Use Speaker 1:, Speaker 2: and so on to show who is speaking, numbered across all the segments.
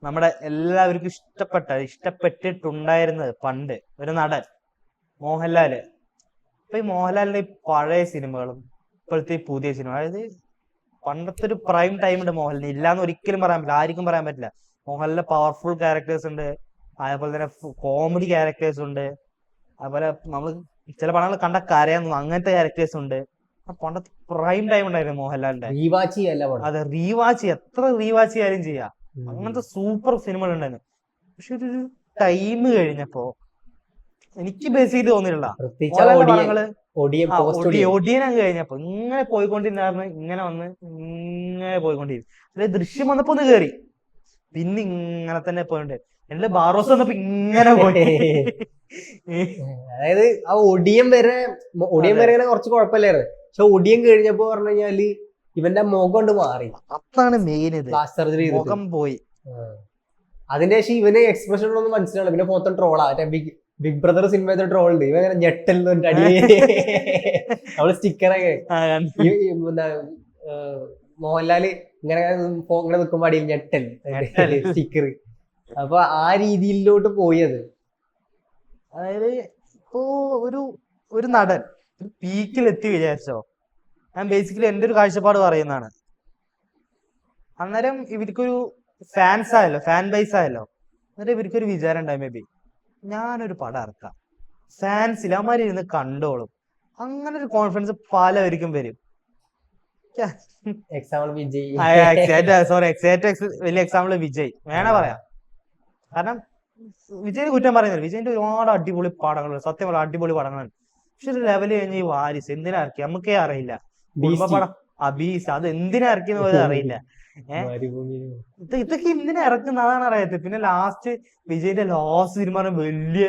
Speaker 1: നമ്മുടെ എല്ലാവർക്കും ഇഷ്ടപ്പെട്ടിട്ടുണ്ടായിരുന്നത് പണ്ട് ഒരു നടൻ മോഹൻലാല്. അപ്പൊ ഈ മോഹൻലാലിന്റെ ഈ പഴയ സിനിമകളും ഇപ്പോഴത്തെ ഈ പുതിയ സിനിമ, അതായത് പണ്ടത്തെ ഒരു പ്രൈം ടൈം ഉണ്ട് മോഹൻലാലിന്, ഇല്ലാന്ന് ഒരിക്കലും പറയാൻ പറ്റില്ല, ആർക്കും പറയാൻ പറ്റില്ല. മോഹൻലാലിന്റെ പവർഫുൾ ക്യാരക്ടേഴ്സ് ഉണ്ട്, അതേപോലെ തന്നെ കോമഡി ക്യാരക്ടേഴ്സ് ഉണ്ട്, അതുപോലെ നമ്മൾ ചില പടങ്ങൾ കണ്ട കരയാൻ തോന്നും അങ്ങനത്തെ ക്യാരക്ടേഴ്സ് ഉണ്ട്. പണ്ടത്തെ പ്രൈം ടൈം ഉണ്ടായിരുന്നു മോഹൻലാലിന്റെ.
Speaker 2: റീവാച്ച് ചെയ്യല്ല പടം.
Speaker 1: അതെ, റീവാച്ച് എത്ര റീവാച്ച് ചെയ്യാനും ചെയ്യാം, അങ്ങനത്തെ സൂപ്പർ സിനിമകൾ ഉണ്ടായിരുന്നു. പക്ഷെ ഒരു ടൈം കഴിഞ്ഞപ്പോ എനിക്ക് ബേസ് ചെയ്ത് തോന്നിയിട്ടില്ല
Speaker 2: പ്രത്യേകിച്ച്
Speaker 1: മോഹൻലാലിന്റെ പടങ്ങള്.
Speaker 2: ഒടിയൻ പോസ്റ്റ് ഒടിയൻ
Speaker 1: ഒടിയൻ അങ്ങ് കഴിഞ്ഞപ്പോ ഇങ്ങനെ പോയിക്കൊണ്ടിരുന്നായിരുന്നു, ഇങ്ങനെ വന്ന് ഇങ്ങനെ പോയിക്കൊണ്ടിരുന്നു. അതായത് ദൃശ്യം വന്നപ്പോ ഒന്ന് കേറി, പിന്നെ ഇങ്ങനെ തന്നെ പോയിട്ടുണ്ട്. എന്റെ ബാറോസ് വന്നപ്പോ ഇങ്ങനെ പോയി.
Speaker 2: അതായത് ആ ഒടിയൻ വരെ ഇങ്ങനെ കുറച്ച് കുഴപ്പമില്ലായിരുന്നു. പക്ഷെ ഒടിയൻ കഴിഞ്ഞപ്പോ പറഞ്ഞു കഴിഞ്ഞാല് ഇവന്റെ മുഖം കൊണ്ട് മാറി.
Speaker 1: അതാണ് മെയിൻ. ഇത്
Speaker 2: പ്ലാസ്റ്റർ സർജറി
Speaker 1: മുഖം പോയി.
Speaker 2: അതിന്റെ ശേഷം ഇവന് എക്സ്പ്രഷൻ ഒന്നും മനസ്സിലാവില്ല. പിന്നെ മൊത്തം ട്രോളാ. ബിഗ് ബ്രദർ സിനിമയുടെ ട്രോൾ ഉണ്ട്, ഇവ ഇങ്ങനെ ഞെട്ടൽ അടി നമ്മള് സ്റ്റിക്കറൊക്കെ മോഹൻലാല് ഇങ്ങനെ ഇങ്ങനെ നിൽക്കുമ്പോ അടിയിൽ ഞെട്ടൽ സ്റ്റിക്കർ. അപ്പൊ ആ രീതിയിലോട്ട് പോയത്.
Speaker 1: അതായത് ഇപ്പോ ഒരു ഒരു നടൻ ഒരു പീക്കിൽ എത്തി വിചാരിച്ചോ, ഞാൻ ബേസിക്കലി എന്റെ ഒരു കാഴ്ചപ്പാട് പറയുന്നതാണ്. അന്നേരം ഇവർക്കൊരു ഫാൻസ് ആയല്ലോ, ഫാൻ ബേസ് ആയല്ലോ. അന്നേരം ഇവർക്കൊരു വിചാരം ഉണ്ടായി, മേ ബി ഞാനൊരു പടം ഇറക്കാം, ഫാൻസിൽ അവന്മാരിരുന്ന് കണ്ടോളും, അങ്ങനെ ഒരു കോൺഫിഡൻസ് പലവർക്കും വരും.
Speaker 2: എക്സാമ്പിൾ വിജയ്.
Speaker 1: വലിയ എക്സാമ്പിൾ വിജയ് വേണേ പറയാം. കാരണം വിജയ് കുറ്റം പറയുന്നില്ല, വിജയിന്റെ ഒരുപാട് അടിപൊളി പടങ്ങളുണ്ട്, സത്യം പറഞ്ഞ അടിപൊളി പടങ്ങളുണ്ട്. പക്ഷെ ഒരു ലെവല് കഴിഞ്ഞ ഈ വാരിസ് എന്തിനാ ഇറക്കി നമുക്കേ അറിയില്ല. കുടുംബ പടം അബീസ് അത് എന്തിനാ ഇറക്കിയെന്ന് പോലും അറിയില്ല. ഇതൊക്കെ എന്തിനാ ഇറക്കുന്ന അതാണ് അറിയാത്തത്. പിന്നെ ലാസ്റ്റ് വിജയിന്റെ ലാസ്റ്റ് സിനിമ വലിയ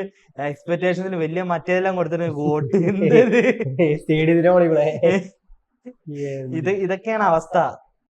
Speaker 1: എക്സ്പെക്ടേഷനിൽ വലിയ മറ്റേതെല്ലാം കൊടുത്തിട്ട് വോട്ട്. ഇതൊക്കെയാണ് അവസ്ഥ.